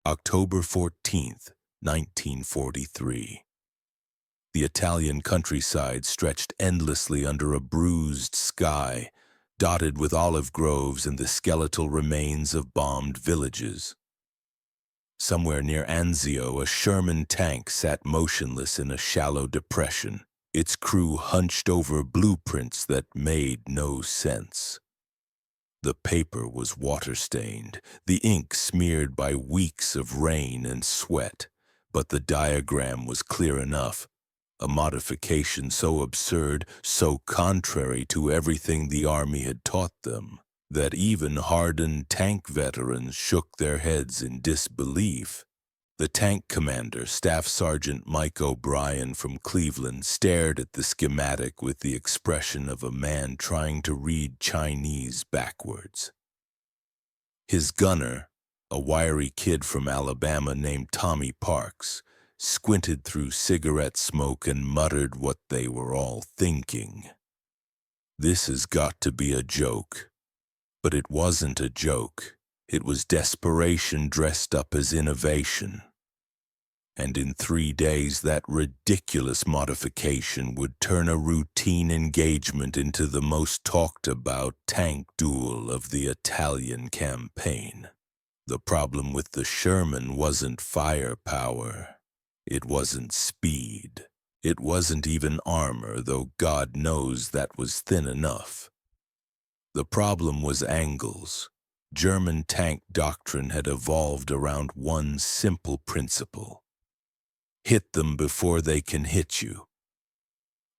October 14th, 1943. The Italian countryside stretched endlessly under a bruised sky, dotted with olive groves and the skeletal remains of bombed villages. Somewhere near Anzio, a Sherman tank sat motionless in a shallow depression, its crew hunched over blueprints that made no sense. The paper was water-stained, the ink smeared by weeks of rain and sweat, but the diagram was clear enough. A modification so absurd, so contrary to everything the Army had taught them, that even hardened tank veterans shook their heads in disbelief. The tank commander, Staff Sergeant Mike O'Brien from Cleveland, stared at the schematic with the expression of a man trying to read Chinese backwards. His gunner, a wiry kid from Alabama named Tommy Parks, squinted through cigarette smoke and muttered what they were all thinking. This has got to be a joke. But it wasn't a joke. It was desperation dressed up as innovation. And in 3 days, that ridiculous modification would turn a routine engagement into the most talked-about tank duel of the Italian campaign. The problem with the Sherman wasn't firepower. It wasn't speed. It wasn't even armor, though God knows that was thin enough. The problem was angles. German tank doctrine had evolved around one simple principle. Hit them before they can hit you.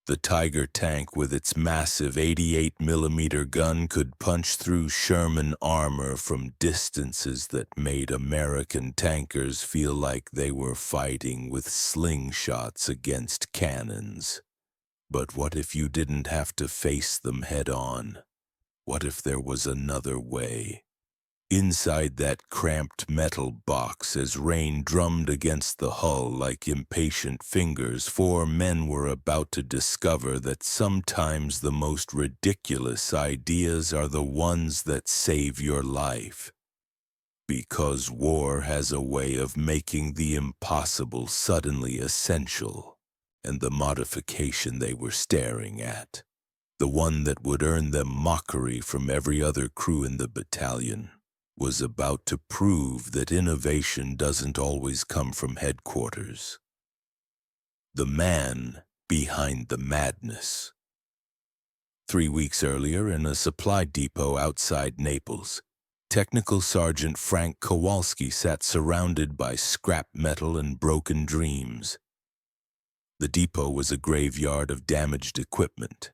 The Tiger tank with its massive 88mm gun could punch through Sherman armor from distances that made American tankers feel like they were fighting with slingshots against cannons. But what if you didn't have to face them head on? What if there was another way? Inside that cramped metal box, as rain drummed against the hull like impatient fingers, 4 men were about to discover that sometimes the most ridiculous ideas are the ones that save your life. Because war has a way of making the impossible suddenly essential, and the modification they were staring at, the one that would earn them mockery from every other crew in the battalion, was about to prove that innovation doesn't always come from headquarters. The man behind the madness. 3 weeks earlier, in a supply depot outside Naples, Technical Sergeant Frank Kowalski sat surrounded by scrap metal and broken dreams. The depot was a graveyard of damaged equipment.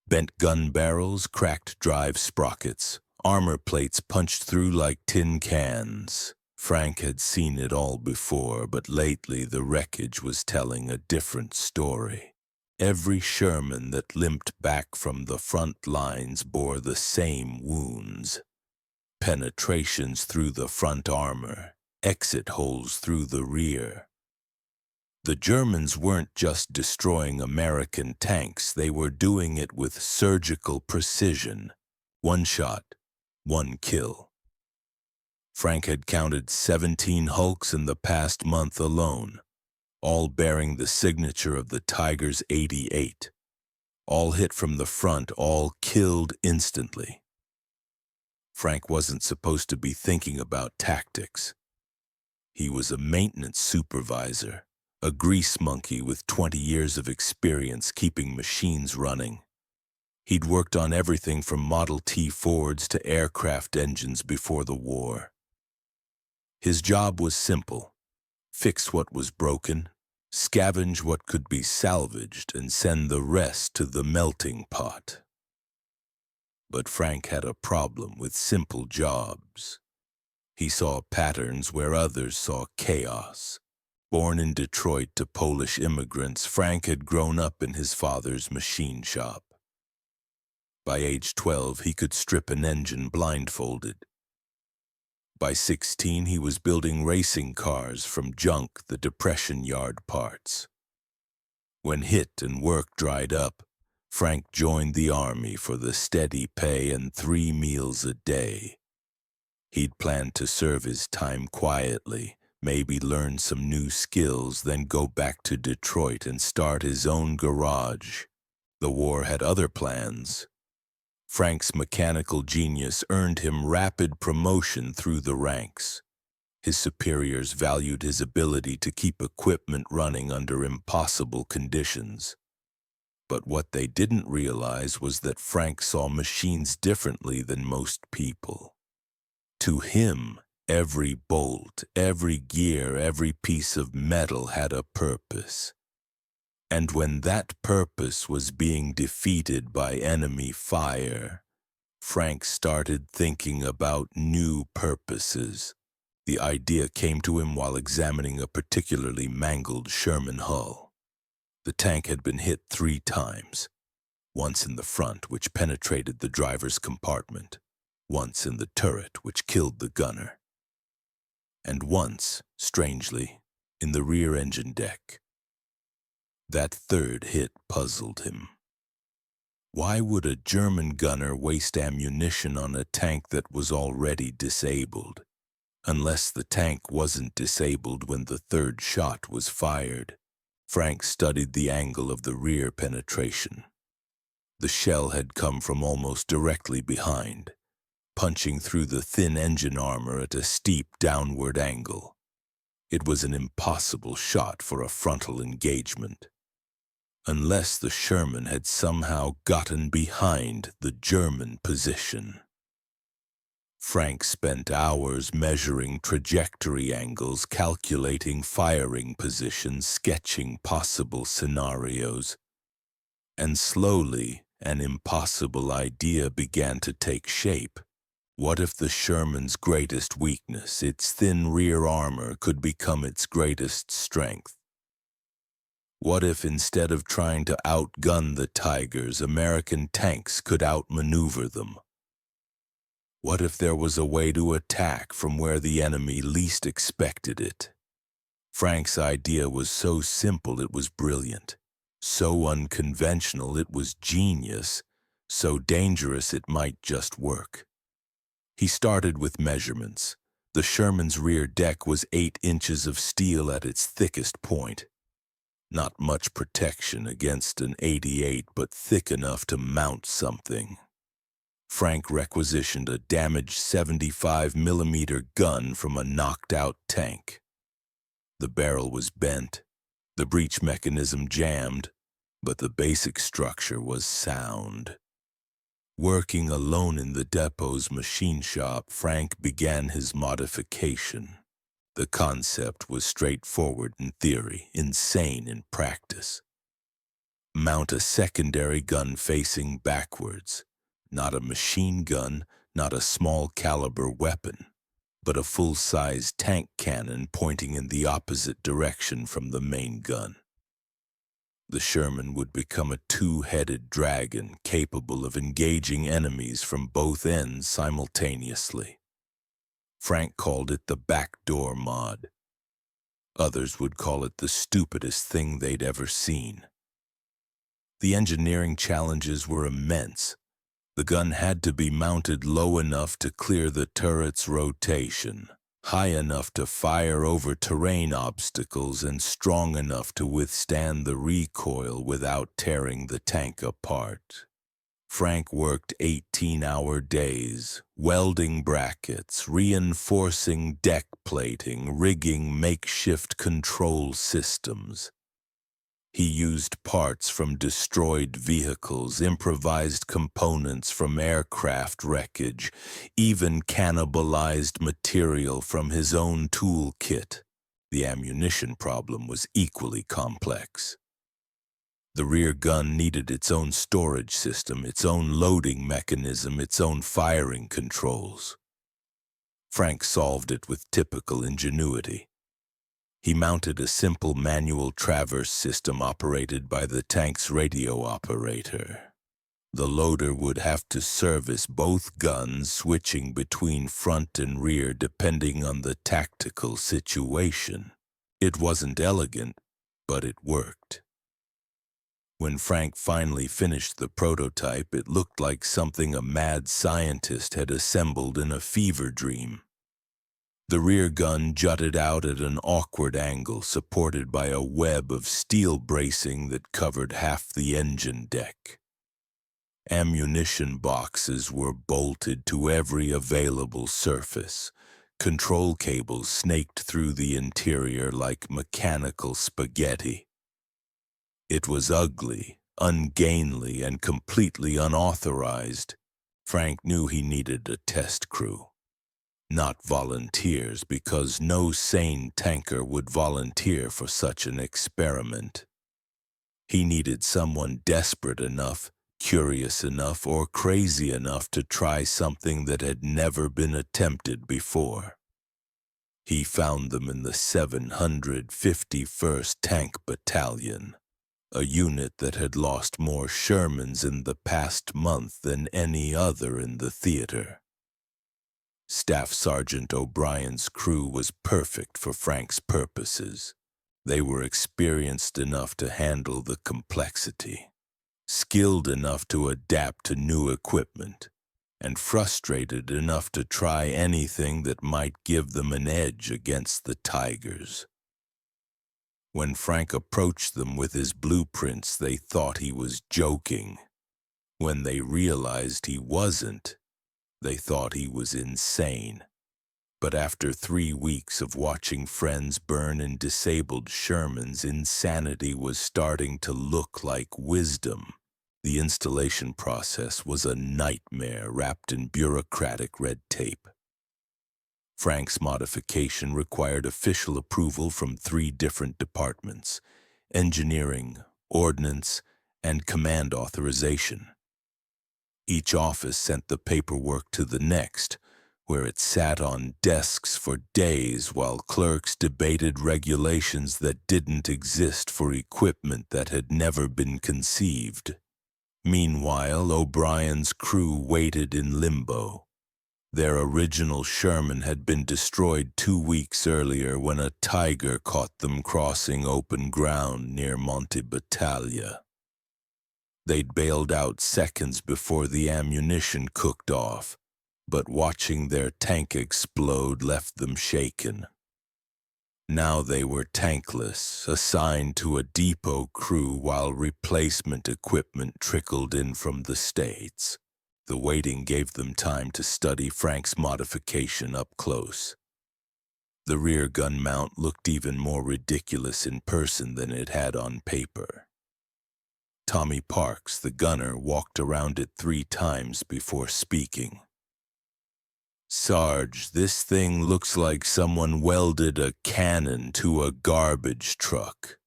Bent gun barrels, cracked drive sprockets, armor plates punched through like tin cans. Frank had seen it all before, but lately the wreckage was telling a different story. Every Sherman that limped back from the front lines bore the same wounds. Penetrations through the front armor, exit holes through the rear. The Germans weren't just destroying American tanks, they were doing it with surgical precision. 1 shot, 1 kill. Frank had counted 17 hulks in the past month alone, all bearing the signature of the Tiger's 88. All hit from the front, all killed instantly. Frank wasn't supposed to be thinking about tactics. He was a maintenance supervisor, a grease monkey with 20 years of experience keeping machines running. He'd worked on everything from Model T Fords to aircraft engines before the war. His job was simple: fix what was broken, scavenge what could be salvaged, and send the rest to the melting pot. But Frank had a problem with simple jobs. He saw patterns where others saw chaos. Born in Detroit to Polish immigrants, Frank had grown up in his father's machine shop. By age 12, he could strip an engine blindfolded. By 16, he was building racing cars from junk, the Depression yard parts. When hit and work dried up, Frank joined the Army for the steady pay and 3 meals a day. He'd planned to serve his time quietly, maybe learn some new skills, then go back to Detroit and start his own garage. The war had other plans. Frank's mechanical genius earned him rapid promotion through the ranks. His superiors valued his ability to keep equipment running under impossible conditions. But what they didn't realize was that Frank saw machines differently than most people. To him, every bolt, every gear, every piece of metal had a purpose. And when that purpose was being defeated by enemy fire, Frank started thinking about new purposes. The idea came to him while examining a particularly mangled Sherman hull. The tank had been hit 3 times, once in the front, which penetrated the driver's compartment, once in the turret, which killed the gunner, and once, strangely, in the rear engine deck. That third hit puzzled him. Why would a German gunner waste ammunition on a tank that was already disabled, unless the tank wasn't disabled when the third shot was fired? Frank studied the angle of the rear penetration. The shell had come from almost directly behind, punching through the thin engine armor at a steep downward angle. It was an impossible shot for a frontal engagement, unless the Sherman had somehow gotten behind the German position. Frank spent hours measuring trajectory angles, calculating firing positions, sketching possible scenarios. And slowly, an impossible idea began to take shape. What if the Sherman's greatest weakness, its thin rear armor, could become its greatest strength? What if instead of trying to outgun the Tigers, American tanks could outmaneuver them? What if there was a way to attack from where the enemy least expected it? Frank's idea was so simple it was brilliant, so unconventional it was genius, so dangerous it might just work. He started with measurements. The Sherman's rear deck was 8 inches of steel at its thickest point. Not much protection against an 88, but thick enough to mount something. Frank requisitioned a damaged 75mm gun from a knocked-out tank. The barrel was bent, the breech mechanism jammed, but the basic structure was sound. Working alone in the depot's machine shop, Frank began his modification. The concept was straightforward in theory, insane in practice. Mount a secondary gun facing backwards. Not a machine gun, not a small caliber weapon, but a full-size tank cannon pointing in the opposite direction from the main gun. The Sherman would become a 2-headed dragon capable of engaging enemies from both ends simultaneously. Frank called it the Backdoor Mod. Others would call it the stupidest thing they'd ever seen. The engineering challenges were immense. The gun had to be mounted low enough to clear the turret's rotation, high enough to fire over terrain obstacles, and strong enough to withstand the recoil without tearing the tank apart. Frank worked 18-hour days, welding brackets, reinforcing deck plating, rigging makeshift control systems. He used parts from destroyed vehicles, improvised components from aircraft wreckage, even cannibalized material from his own toolkit. The ammunition problem was equally complex. The rear gun needed its own storage system, its own loading mechanism, its own firing controls. Frank solved it with typical ingenuity. He mounted a simple manual traverse system operated by the tank's radio operator. The loader would have to service both guns, switching between front and rear depending on the tactical situation. It wasn't elegant, but it worked. When Frank finally finished the prototype, it looked like something a mad scientist had assembled in a fever dream. The rear gun jutted out at an awkward angle, supported by a web of steel bracing that covered half the engine deck. Ammunition boxes were bolted to every available surface. Control cables snaked through the interior like mechanical spaghetti. It was ugly, ungainly, and completely unauthorized. Frank knew he needed a test crew. Not volunteers, because no sane tanker would volunteer for such an experiment. He needed someone desperate enough, curious enough, or crazy enough to try something that had never been attempted before. He found them in the 751st Tank Battalion, a unit that had lost more Shermans in the past month than any other in the theater. Staff Sergeant O'Brien's crew was perfect for Frank's purposes. They were experienced enough to handle the complexity, skilled enough to adapt to new equipment, and frustrated enough to try anything that might give them an edge against the Tigers. When Frank approached them with his blueprints, they thought he was joking. When they realized he wasn't, they thought he was insane. But after 3 weeks of watching friends burn in disabled Shermans, insanity was starting to look like wisdom. The installation process was a nightmare wrapped in bureaucratic red tape. Frank's modification required official approval from 3 different departments: engineering, ordnance, and command authorization. Each office sent the paperwork to the next, where it sat on desks for days while clerks debated regulations that didn't exist for equipment that had never been conceived. Meanwhile, O'Brien's crew waited in limbo. Their original Sherman had been destroyed 2 weeks earlier when a Tiger caught them crossing open ground near Monte Battaglia. They'd bailed out seconds before the ammunition cooked off, but watching their tank explode left them shaken. Now they were tankless, assigned to a depot crew while replacement equipment trickled in from the States. The waiting gave them time to study Frank's modification up close. The rear gun mount looked even more ridiculous in person than it had on paper. Tommy Parks, the gunner, walked around it 3 times before speaking. "Sarge, this thing looks like someone welded a cannon to a garbage truck."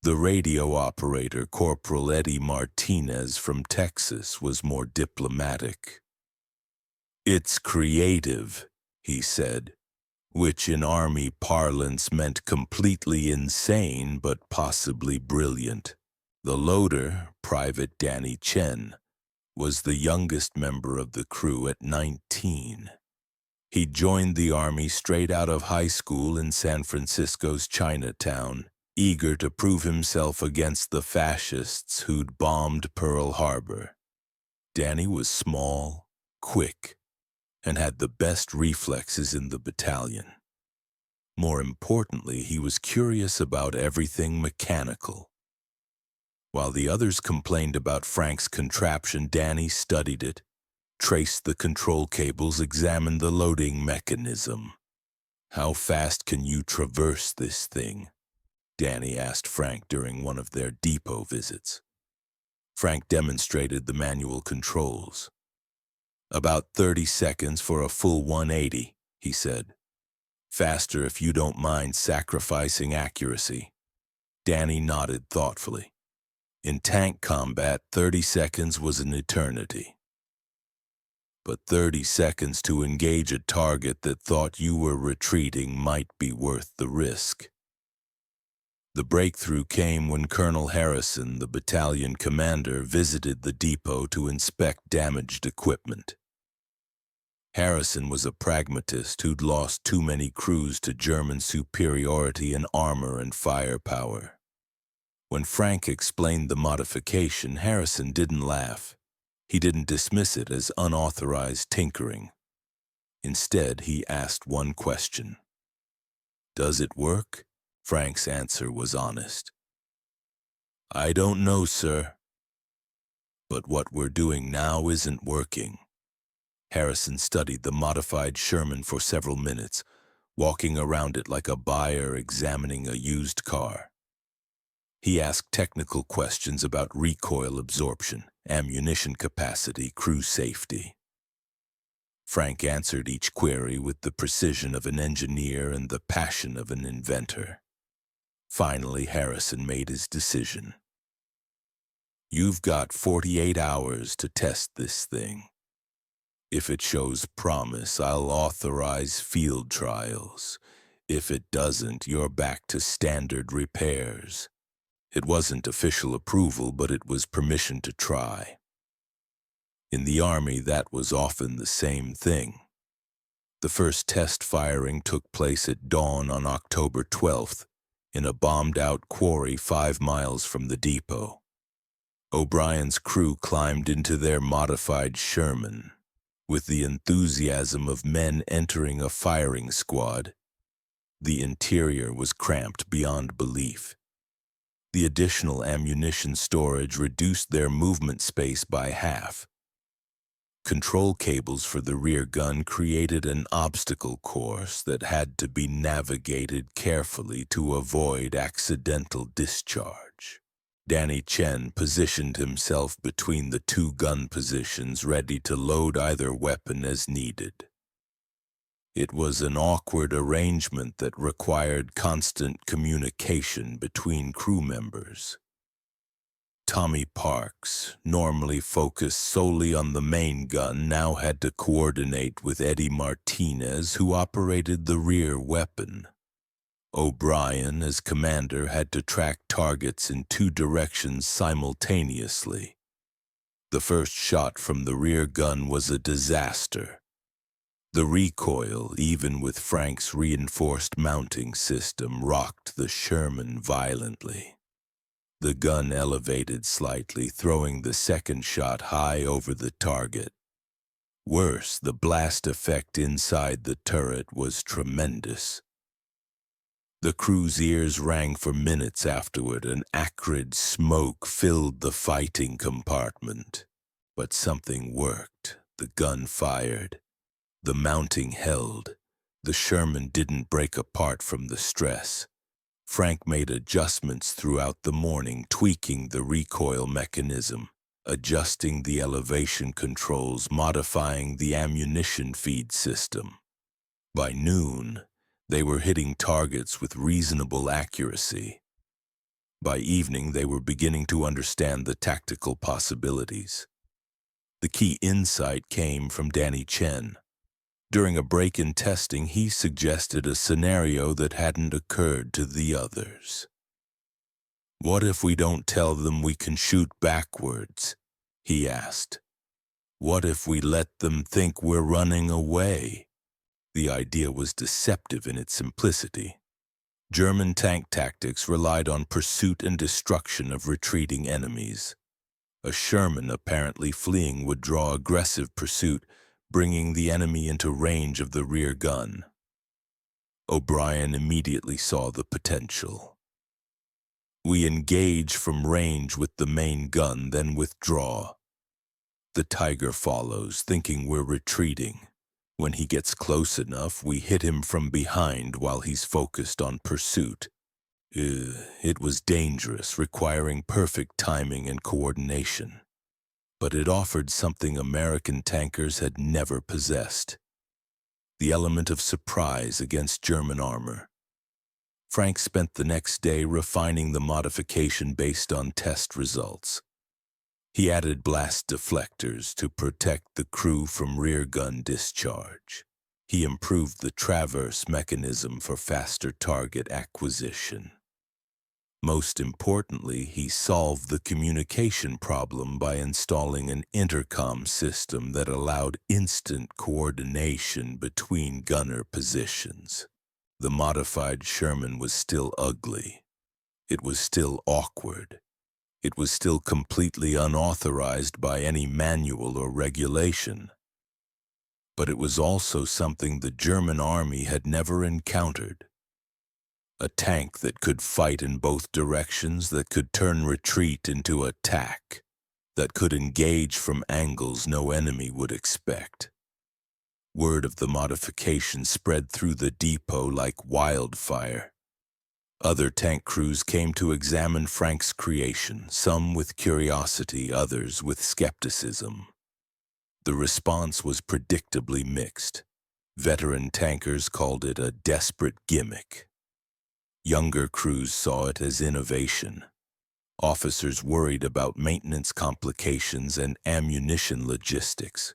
The radio operator, Corporal Eddie Martinez from Texas, was more diplomatic. "It's creative," he said, which in Army parlance meant completely insane but possibly brilliant. The loader, Private Danny Chen, was the youngest member of the crew at 19. He joined the Army straight out of high school in San Francisco's Chinatown, eager to prove himself against the fascists who'd bombed Pearl Harbor. Danny was small, quick, and had the best reflexes in the battalion. More importantly, he was curious about everything mechanical. While the others complained about Frank's contraption, Danny studied it, traced the control cables, examined the loading mechanism. "How fast can you traverse this thing?" Danny asked Frank during one of their depot visits. Frank demonstrated the manual controls. "About 30 seconds for a full 180, he said. "Faster if you don't mind sacrificing accuracy." Danny nodded thoughtfully. In tank combat, 30 seconds was an eternity. But 30 seconds to engage a target that thought you were retreating might be worth the risk. The breakthrough came when Colonel Harrison, the battalion commander, visited the depot to inspect damaged equipment. Harrison was a pragmatist who'd lost too many crews to German superiority in armor and firepower. When Frank explained the modification, Harrison didn't laugh. He didn't dismiss it as unauthorized tinkering. Instead, he asked one question. "Does it work?" Frank's answer was honest. "I don't know, sir. But what we're doing now isn't working." Harrison studied the modified Sherman for several minutes, walking around it like a buyer examining a used car. He asked technical questions about recoil absorption, ammunition capacity, crew safety. Frank answered each query with the precision of an engineer and the passion of an inventor. Finally, Harrison made his decision. "You've got 48 hours to test this thing. If it shows promise, I'll authorize field trials. If it doesn't, you're back to standard repairs." It wasn't official approval, but it was permission to try. In the Army, that was often the same thing. The first test firing took place at dawn on October 12th in a bombed-out quarry 5 miles from the depot. O'Brien's crew climbed into their modified Sherman. With the enthusiasm of men entering a firing squad, the interior was cramped beyond belief. The additional ammunition storage reduced their movement space by half. Control cables for the rear gun created an obstacle course that had to be navigated carefully to avoid accidental discharge. Danny Chen positioned himself between the 2 gun positions, ready to load either weapon as needed. It was an awkward arrangement that required constant communication between crew members. Tommy Parks, normally focused solely on the main gun, now had to coordinate with Eddie Martinez, who operated the rear weapon. O'Brien, as commander, had to track targets in 2 directions simultaneously. The first shot from the rear gun was a disaster. The recoil, even with Frank's reinforced mounting system, rocked the Sherman violently. The gun elevated slightly, throwing the second shot high over the target. Worse, the blast effect inside the turret was tremendous. The crew's ears rang for minutes afterward. An acrid smoke filled the fighting compartment. But something worked. The gun fired. The mounting held. The Sherman didn't break apart from the stress. Frank made adjustments throughout the morning, tweaking the recoil mechanism, adjusting the elevation controls, modifying the ammunition feed system. By noon, they were hitting targets with reasonable accuracy. By evening, they were beginning to understand the tactical possibilities. The key insight came from Danny Chen. During a break in testing, he suggested a scenario that hadn't occurred to the others. "What if we don't tell them we can shoot backwards?" he asked. "What if we let them think we're running away?" The idea was deceptive in its simplicity. German tank tactics relied on pursuit and destruction of retreating enemies. A Sherman apparently fleeing would draw aggressive pursuit, bringing the enemy into range of the rear gun. O'Brien immediately saw the potential. "We engage from range with the main gun, then withdraw. The Tiger follows, thinking we're retreating. When he gets close enough, we hit him from behind while he's focused on pursuit." It was dangerous, requiring perfect timing and coordination. But it offered something American tankers had never possessed: the element of surprise against German armor. Frank spent the next day refining the modification based on test results. He added blast deflectors to protect the crew from rear gun discharge. He improved the traverse mechanism for faster target acquisition. Most importantly, he solved the communication problem by installing an intercom system that allowed instant coordination between gunner positions. The modified Sherman was still ugly. It was still awkward. It was still completely unauthorized by any manual or regulation. But it was also something the German army had never encountered. A tank that could fight in both directions, that could turn retreat into attack, that could engage from angles no enemy would expect. Word of the modification spread through the depot like wildfire. Other tank crews came to examine Frank's creation, some with curiosity, others with skepticism. The response was predictably mixed. Veteran tankers called it a desperate gimmick. Younger crews saw it as innovation. Officers worried about maintenance complications and ammunition logistics.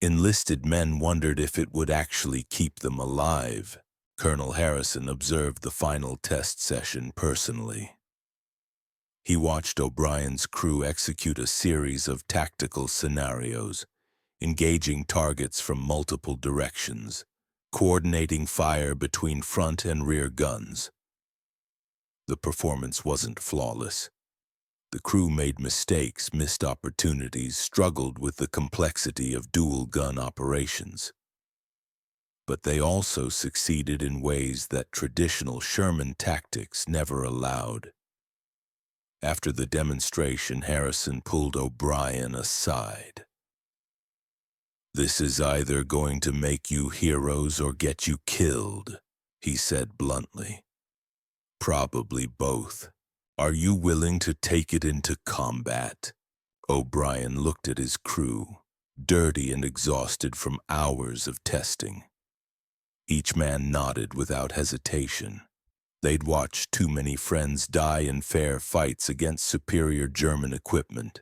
Enlisted men wondered if it would actually keep them alive. Colonel Harrison observed the final test session personally. He watched O'Brien's crew execute a series of tactical scenarios, engaging targets from multiple directions, coordinating fire between front and rear guns. The performance wasn't flawless. The crew made mistakes, missed opportunities, struggled with the complexity of dual-gun operations. But they also succeeded in ways that traditional Sherman tactics never allowed. After the demonstration, Harrison pulled O'Brien aside. "This is either going to make you heroes or get you killed," he said bluntly. "Probably both. Are you willing to take it into combat?" O'Brien looked at his crew, dirty and exhausted from hours of testing. Each man nodded without hesitation. They'd watched too many friends die in fair fights against superior German equipment.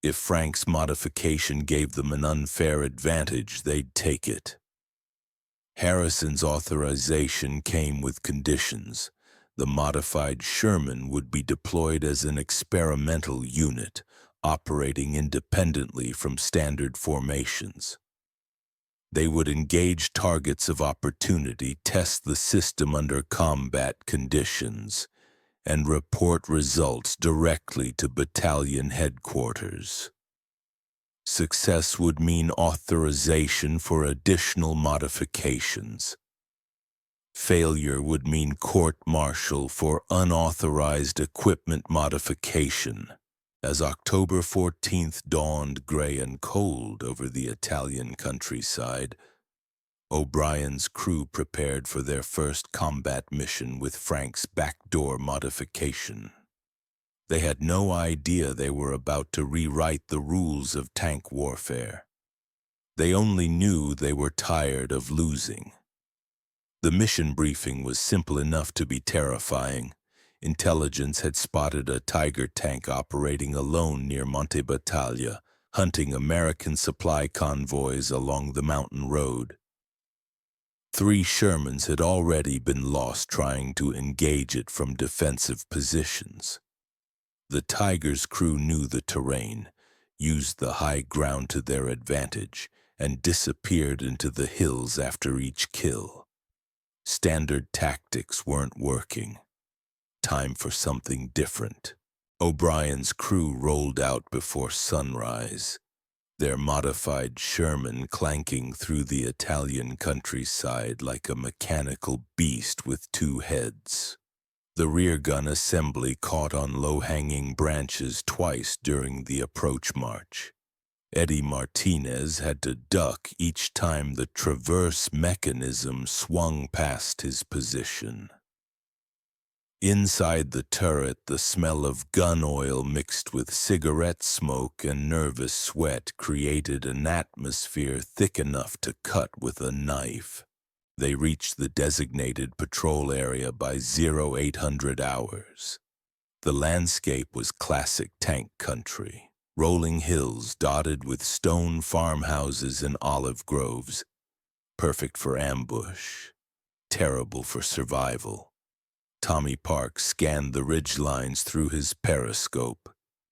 If Frank's modification gave them an unfair advantage, they'd take it. Harrison's authorization came with conditions. The modified Sherman would be deployed as an experimental unit, operating independently from standard formations. They would engage targets of opportunity, test the system under combat conditions, and report results directly to battalion headquarters. Success would mean authorization for additional modifications. Failure would mean court-martial for unauthorized equipment modification. As October 14th dawned gray and cold over the Italian countryside, O'Brien's crew prepared for their first combat mission with Frank's backdoor modification. They had no idea they were about to rewrite the rules of tank warfare. They only knew they were tired of losing. The mission briefing was simple enough to be terrifying. Intelligence had spotted a Tiger tank operating alone near Monte Battaglia, hunting American supply convoys along the mountain road. 3 Shermans had already been lost trying to engage it from defensive positions. The Tiger's crew knew the terrain, used the high ground to their advantage, and disappeared into the hills after each kill. Standard tactics weren't working. Time for something different. O'Brien's crew rolled out before sunrise, their modified Sherman clanking through the Italian countryside like a mechanical beast with 2 heads. The rear gun assembly caught on low-hanging branches twice during the approach march. Eddie Martinez had to duck each time the traverse mechanism swung past his position. Inside the turret, the smell of gun oil mixed with cigarette smoke and nervous sweat created an atmosphere thick enough to cut with a knife. They reached the designated patrol area by 0800 hours. The landscape was classic tank country. Rolling hills dotted with stone farmhouses and olive groves, perfect for ambush, terrible for survival. Tommy Park scanned the ridgelines through his periscope,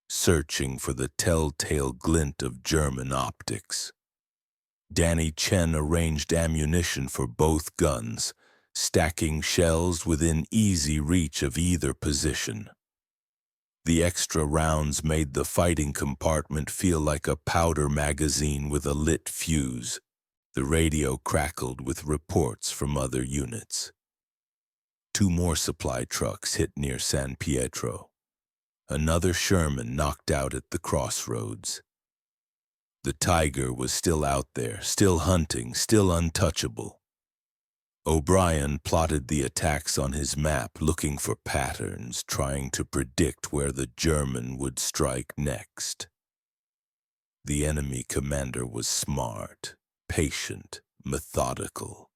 searching for the telltale glint of German optics. Danny Chen arranged ammunition for both guns, stacking shells within easy reach of either position. The extra rounds made the fighting compartment feel like a powder magazine with a lit fuse. The radio crackled with reports from other units. 2 more supply trucks hit near San Pietro. Another Sherman knocked out at the crossroads. The Tiger was still out there, still hunting, still untouchable. O'Brien plotted the attacks on his map, looking for patterns, trying to predict where the German would strike next. The enemy commander was smart, patient, methodical.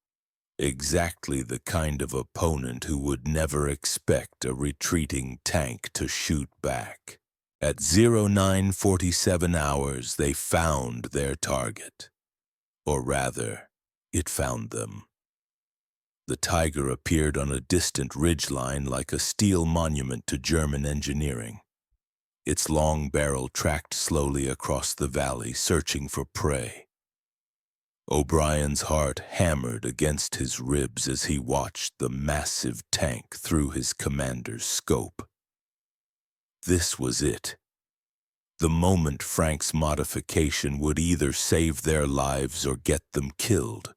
Exactly the kind of opponent who would never expect a retreating tank to shoot back. At 0947 hours, they found their target. Or rather, it found them. The Tiger appeared on a distant ridgeline like a steel monument to German engineering. Its long barrel tracked slowly across the valley, searching for prey. O'Brien's heart hammered against his ribs as he watched the massive tank through his commander's scope. This was it. The moment Frank's modification would either save their lives or get them killed.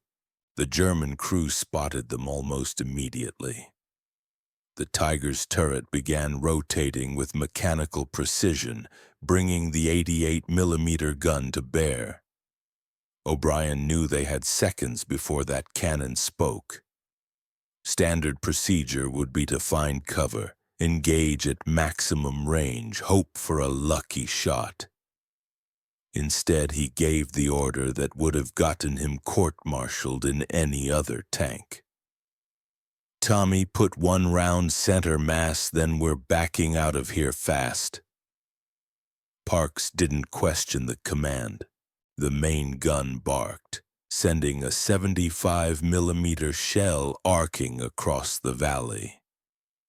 The German crew spotted them almost immediately. The Tiger's turret began rotating with mechanical precision, bringing the 88mm gun to bear. O'Brien knew they had seconds before that cannon spoke. Standard procedure would be to find cover, engage at maximum range, hope for a lucky shot. Instead, he gave the order that would have gotten him court-martialed in any other tank. "Tommy, put 1 round center mass, then we're backing out of here fast." Parks didn't question the command. The main gun barked, sending a 75mm shell arcing across the valley.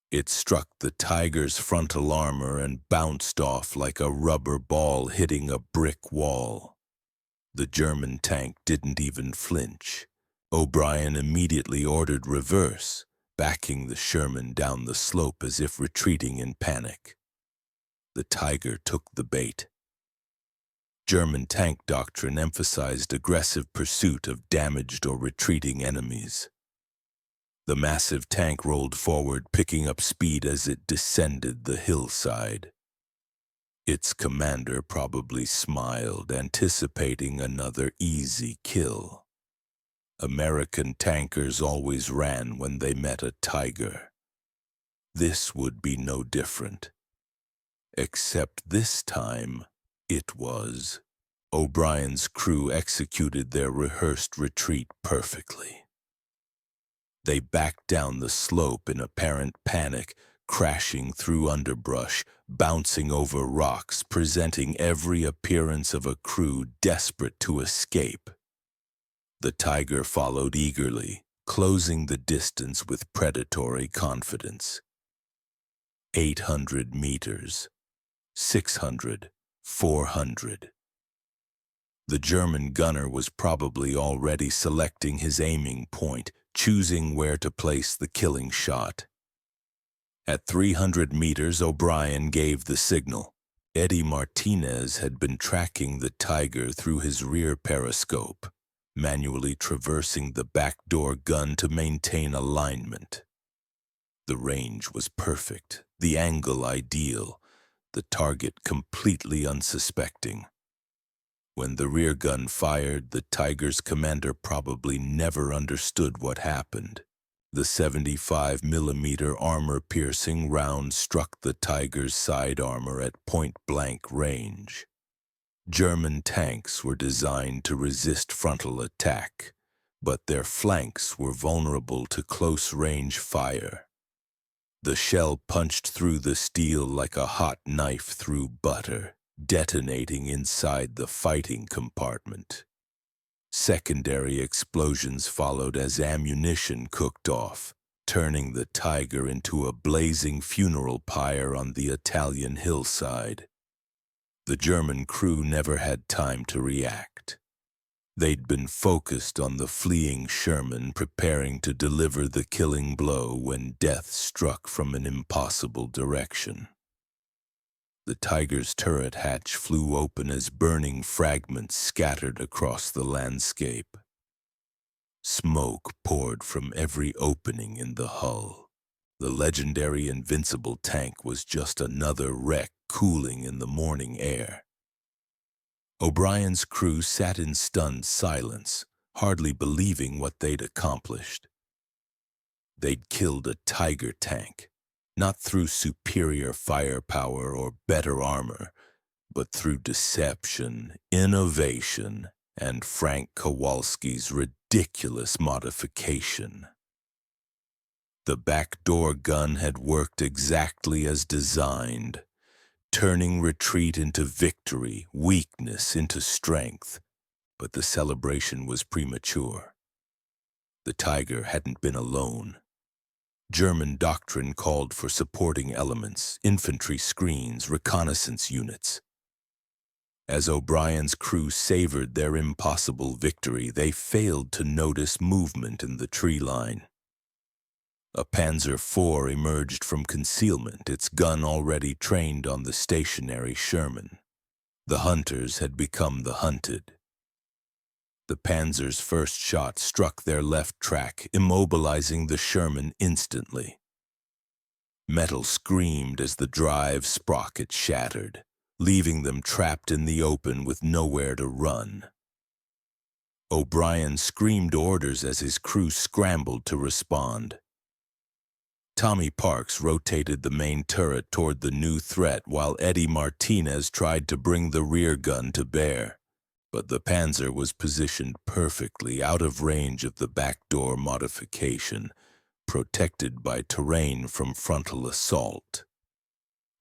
It struck the Tiger's frontal armor and bounced off like a rubber ball hitting a brick wall. The German tank didn't even flinch. O'Brien immediately ordered reverse, backing the Sherman down the slope as if retreating in panic. The Tiger took the bait. German tank doctrine emphasized aggressive pursuit of damaged or retreating enemies. The massive tank rolled forward, picking up speed as it descended the hillside. Its commander probably smiled, anticipating another easy kill. American tankers always ran when they met a Tiger. This would be no different. Except this time, it was. O'Brien's crew executed their rehearsed retreat perfectly. They backed down the slope in apparent panic, crashing through underbrush, bouncing over rocks, presenting every appearance of a crew desperate to escape. The Tiger followed eagerly, closing the distance with predatory confidence. 800 meters, 600, 400. The German gunner was probably already selecting his aiming point, choosing where to place the killing shot. At 300 meters, O'Brien gave the signal. Eddie Martinez had been tracking the Tiger through his rear periscope, manually traversing the backdoor gun to maintain alignment. The range was perfect, the angle ideal, the target completely unsuspecting. When the rear gun fired, the Tiger's commander probably never understood what happened. The 75mm armor-piercing round struck the Tiger's side armor at point-blank range. German tanks were designed to resist frontal attack, but their flanks were vulnerable to close-range fire. The shell punched through the steel like a hot knife through butter, detonating inside the fighting compartment. Secondary explosions followed as ammunition cooked off, turning the Tiger into a blazing funeral pyre on the Italian hillside. The German crew never had time to react. They'd been focused on the fleeing Sherman, preparing to deliver the killing blow when death struck from an impossible direction. The Tiger's turret hatch flew open as burning fragments scattered across the landscape. Smoke poured from every opening in the hull. The legendary invincible tank was just another wreck cooling in the morning air. O'Brien's crew sat in stunned silence, hardly believing what they'd accomplished. They'd killed a Tiger tank, not through superior firepower or better armor, but through deception, innovation, and Frank Kowalski's ridiculous modification. The backdoor gun had worked exactly as designed, turning retreat into victory, weakness into strength. But the celebration was premature. The Tiger hadn't been alone. German doctrine called for supporting elements, infantry screens, reconnaissance units. As O'Brien's crew savored their impossible victory, they failed to notice movement in the tree line. A Panzer IV emerged from concealment, its gun already trained on the stationary Sherman. The hunters had become the hunted. The Panzer's first shot struck their left track, immobilizing the Sherman instantly. Metal screamed as the drive sprocket shattered, leaving them trapped in the open with nowhere to run. O'Brien screamed orders as his crew scrambled to respond. Tommy Parks rotated the main turret toward the new threat while Eddie Martinez tried to bring the rear gun to bear. But the Panzer was positioned perfectly out of range of the backdoor modification, protected by terrain from frontal assault.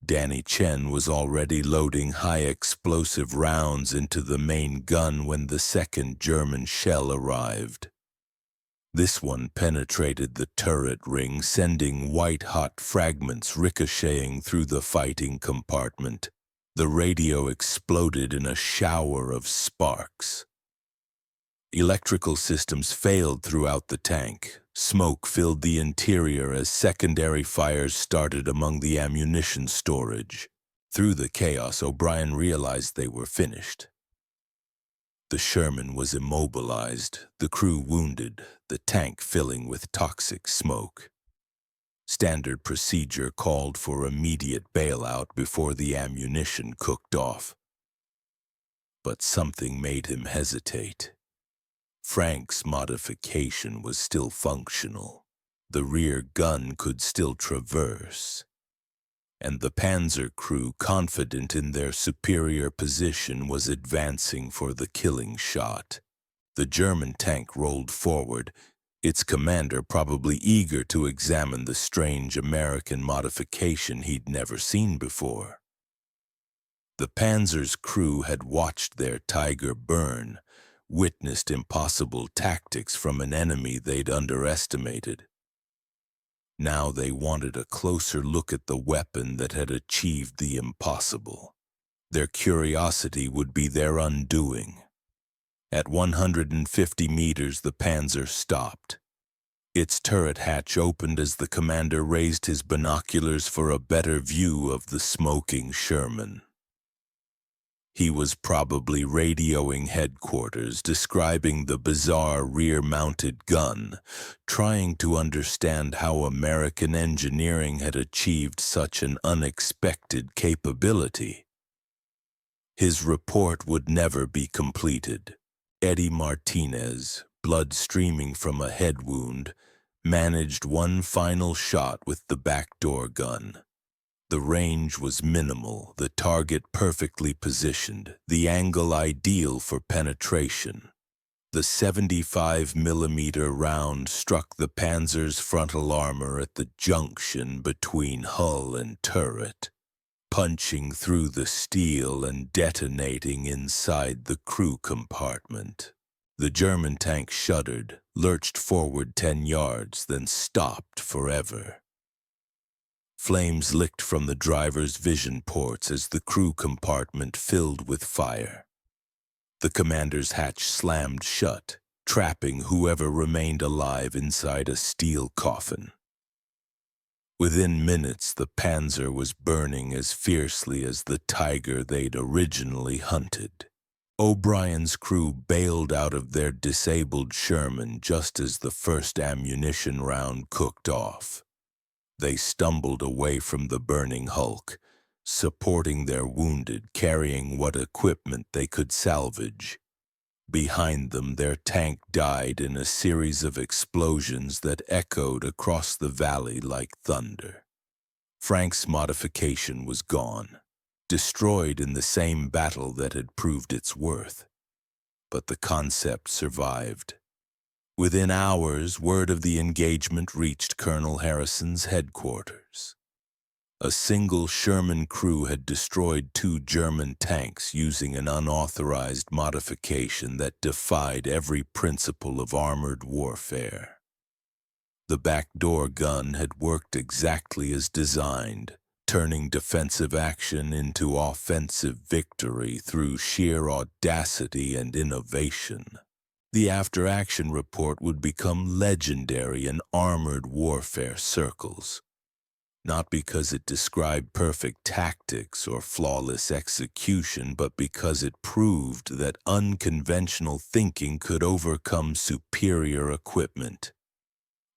Danny Chen was already loading high-explosive rounds into the main gun when the second German shell arrived. This one penetrated the turret ring, sending white-hot fragments ricocheting through the fighting compartment. The radio exploded in a shower of sparks. Electrical systems failed throughout the tank. Smoke filled the interior as secondary fires started among the ammunition storage. Through the chaos, O'Brien realized they were finished. The Sherman was immobilized, the crew wounded, the tank filling with toxic smoke. Standard procedure called for immediate bailout before the ammunition cooked off. But something made him hesitate. Frank's modification was still functional. The rear gun could still traverse. And the Panzer crew, confident in their superior position, was advancing for the killing shot. The German tank rolled forward, its commander probably eager to examine the strange American modification he'd never seen before. The Panzer's crew had watched their Tiger burn, witnessed impossible tactics from an enemy they'd underestimated. Now they wanted a closer look at the weapon that had achieved the impossible. Their curiosity would be their undoing. At 150 meters, the Panzer stopped. Its turret hatch opened as the commander raised his binoculars for a better view of the smoking Sherman. He was probably radioing headquarters, describing the bizarre rear-mounted gun, trying to understand how American engineering had achieved such an unexpected capability. His report would never be completed. Eddie Martinez, blood streaming from a head wound, managed one final shot with the backdoor gun. The range was minimal, the target perfectly positioned, the angle ideal for penetration. The 75mm round struck the Panzer's frontal armor at the junction between hull and turret, punching through the steel and detonating inside the crew compartment. The German tank shuddered, lurched forward 10 yards, then stopped forever. Flames licked from the driver's vision ports as the crew compartment filled with fire. The commander's hatch slammed shut, trapping whoever remained alive inside a steel coffin. Within minutes, the Panzer was burning as fiercely as the Tiger they'd originally hunted. O'Brien's crew bailed out of their disabled Sherman just as the first ammunition round cooked off. They stumbled away from the burning hulk, supporting their wounded, carrying what equipment they could salvage. Behind them, their tank died in a series of explosions that echoed across the valley like thunder. Frank's modification was gone, destroyed in the same battle that had proved its worth. But the concept survived. Within hours, word of the engagement reached Colonel Harrison's headquarters. A single Sherman crew had destroyed 2 German tanks using an unauthorized modification that defied every principle of armored warfare. The backdoor gun had worked exactly as designed, turning defensive action into offensive victory through sheer audacity and innovation. The after-action report would become legendary in armored warfare circles, not because it described perfect tactics or flawless execution, but because it proved that unconventional thinking could overcome superior equipment.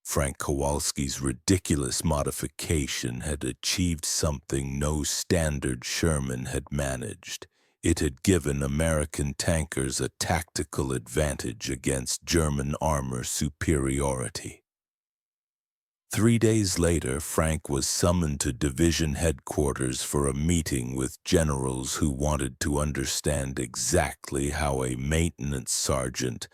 Frank Kowalski's ridiculous modification had achieved something no standard Sherman had managed. It had given American tankers a tactical advantage against German armor superiority. 3 days later, Frank was summoned to division headquarters for a meeting with generals who wanted to understand exactly how a maintenance sergeant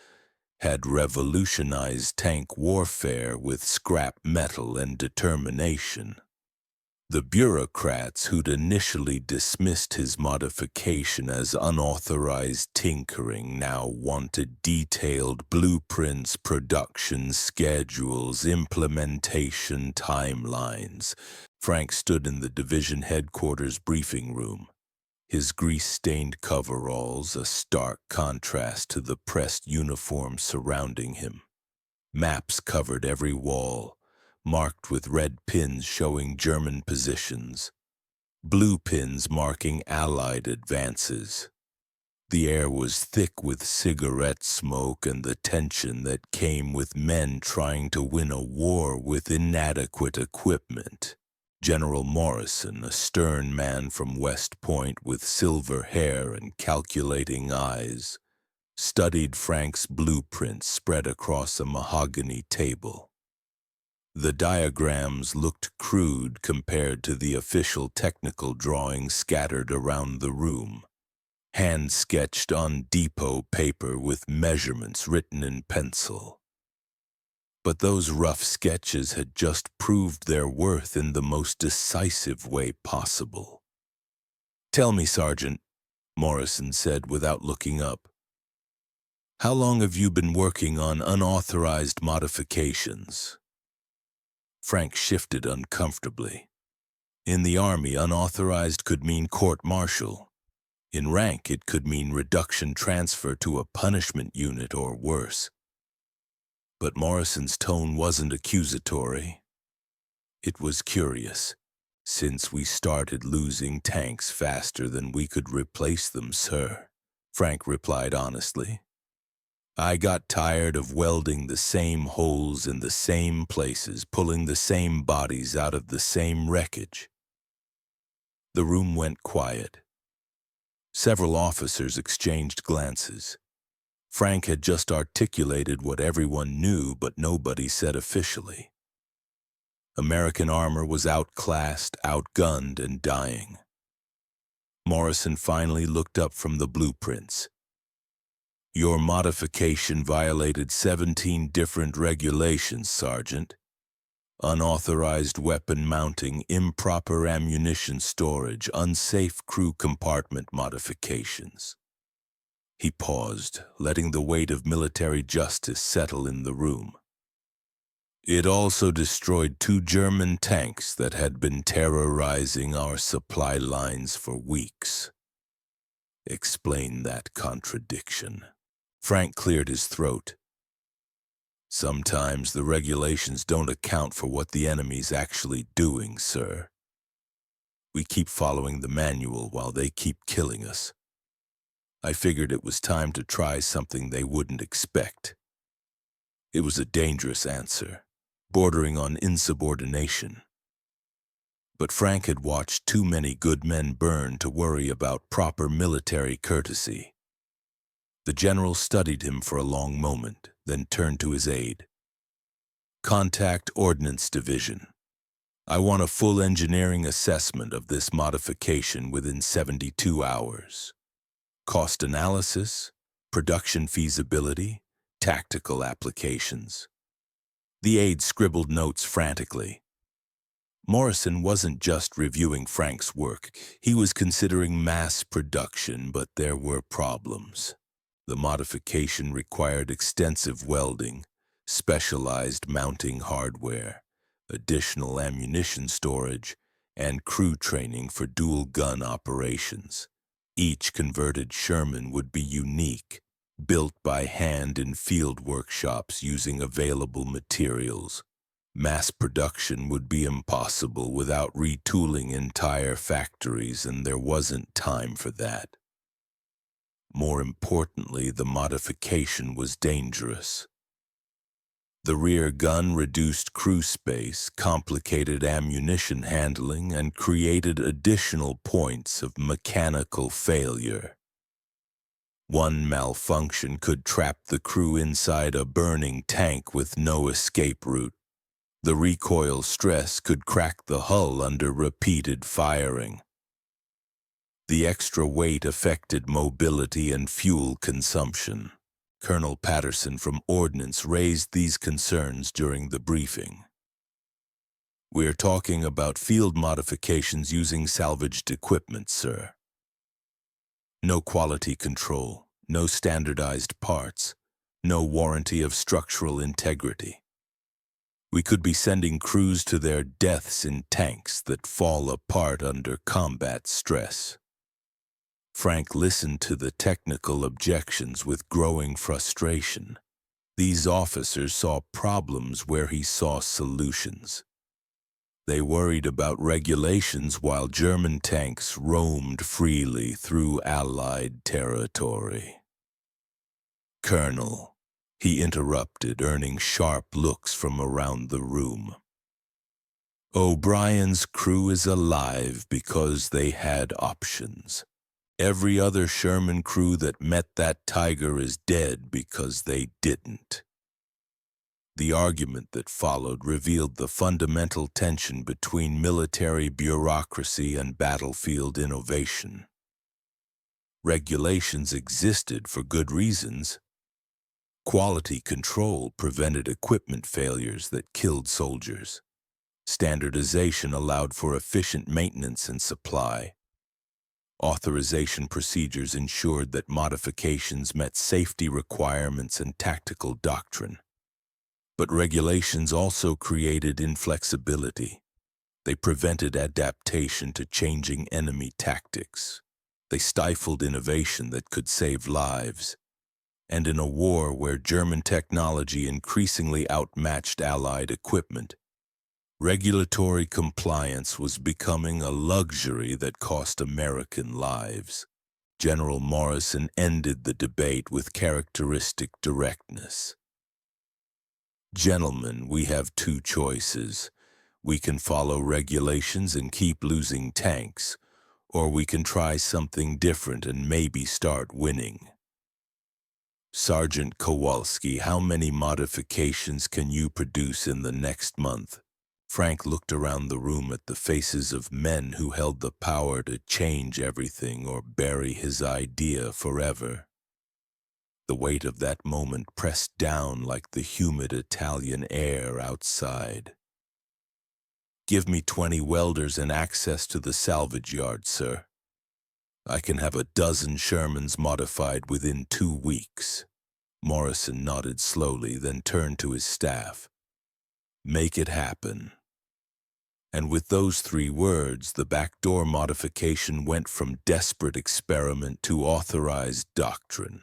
had revolutionized tank warfare with scrap metal and determination. The bureaucrats who'd initially dismissed his modification as unauthorized tinkering now wanted detailed blueprints, production schedules, implementation timelines. Frank stood in the division headquarters briefing room, his grease-stained coveralls a stark contrast to the pressed uniform surrounding him. Maps covered every wall, marked with red pins showing German positions, blue pins marking Allied advances. The air was thick with cigarette smoke and the tension that came with men trying to win a war with inadequate equipment. General Morrison, a stern man from West Point with silver hair and calculating eyes, studied Frank's blueprints spread across a mahogany table. The diagrams looked crude compared to the official technical drawings scattered around the room, hand-sketched on depot paper with measurements written in pencil. But those rough sketches had just proved their worth in the most decisive way possible. "Tell me, Sergeant," Morrison said without looking up, "how long have you been working on unauthorized modifications?" Frank shifted uncomfortably. In the Army, unauthorized could mean court-martial. In rank, it could mean reduction transfer to a punishment unit or worse. But Morrison's tone wasn't accusatory. It was curious. "Since we started losing tanks faster than we could replace them, sir," Frank replied honestly. "I got tired of welding the same holes in the same places, pulling the same bodies out of the same wreckage." The room went quiet. Several officers exchanged glances. Frank had just articulated what everyone knew, but nobody said officially. American armor was outclassed, outgunned, and dying. Morrison finally looked up from the blueprints. "Your modification violated 17 different regulations, Sergeant. Unauthorized weapon mounting, improper ammunition storage, unsafe crew compartment modifications." He paused, letting the weight of military justice settle in the room. "It also destroyed 2 German tanks that had been terrorizing our supply lines for weeks." "Explain that contradiction." Frank cleared his throat. "Sometimes the regulations don't account for what the enemy's actually doing, sir. We keep following the manual while they keep killing us." I figured it was time to try something they wouldn't expect. It was a dangerous answer, bordering on insubordination. But Frank had watched too many good men burn to worry about proper military courtesy. The general studied him for a long moment, then turned to his aide. Contact Ordnance Division. I want a full engineering assessment of this modification within 72 hours. Cost analysis, production feasibility, tactical applications. The aide scribbled notes frantically. Morrison wasn't just reviewing Frank's work. He was considering mass production, but there were problems. The modification required extensive welding, specialized mounting hardware, additional ammunition storage, and crew training for dual-gun operations. Each converted Sherman would be unique, built by hand in field workshops using available materials. Mass production would be impossible without retooling entire factories, and there wasn't time for that. More importantly, the modification was dangerous. The rear gun reduced crew space, complicated ammunition handling, and created additional points of mechanical failure. One malfunction could trap the crew inside a burning tank with no escape route. The recoil stress could crack the hull under repeated firing. The extra weight affected mobility and fuel consumption. Colonel Patterson from Ordnance raised these concerns during the briefing. We're talking about field modifications using salvaged equipment, sir. No quality control, no standardized parts, no warranty of structural integrity. We could be sending crews to their deaths in tanks that fall apart under combat stress. Frank listened to the technical objections with growing frustration. These officers saw problems where he saw solutions. They worried about regulations while German tanks roamed freely through Allied territory. Colonel, he interrupted, earning sharp looks from around the room. O'Brien's crew is alive because they had options. Every other Sherman crew that met that tiger is dead because they didn't. The argument that followed revealed the fundamental tension between military bureaucracy and battlefield innovation. Regulations existed for good reasons. Quality control prevented equipment failures that killed soldiers. Standardization allowed for efficient maintenance and supply. Authorization procedures ensured that modifications met safety requirements and tactical doctrine. But regulations also created inflexibility. They prevented adaptation to changing enemy tactics. They stifled innovation that could save lives. And in a war where German technology increasingly outmatched Allied equipment, regulatory compliance was becoming a luxury that cost American lives. General Morrison ended the debate with characteristic directness. Gentlemen, we have two choices. We can follow regulations and keep losing tanks, or we can try something different and maybe start winning. Sergeant Kowalski, how many modifications can you produce in the next month? Frank looked around the room at the faces of men who held the power to change everything or bury his idea forever. The weight of that moment pressed down like the humid Italian air outside. Give me 20 welders and access to the salvage yard, sir. I can have a dozen Shermans modified within 2 weeks. Morrison nodded slowly, then turned to his staff. Make it happen. And with those 3 words, the backdoor modification went from desperate experiment to authorized doctrine.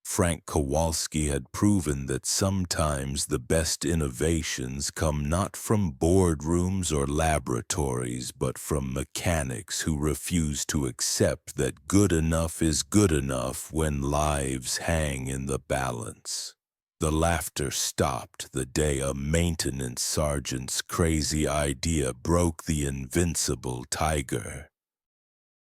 Frank Kowalski had proven that sometimes the best innovations come not from boardrooms or laboratories, but from mechanics who refuse to accept that good enough is good enough when lives hang in the balance. The laughter stopped the day a maintenance sergeant's crazy idea broke the invincible tiger.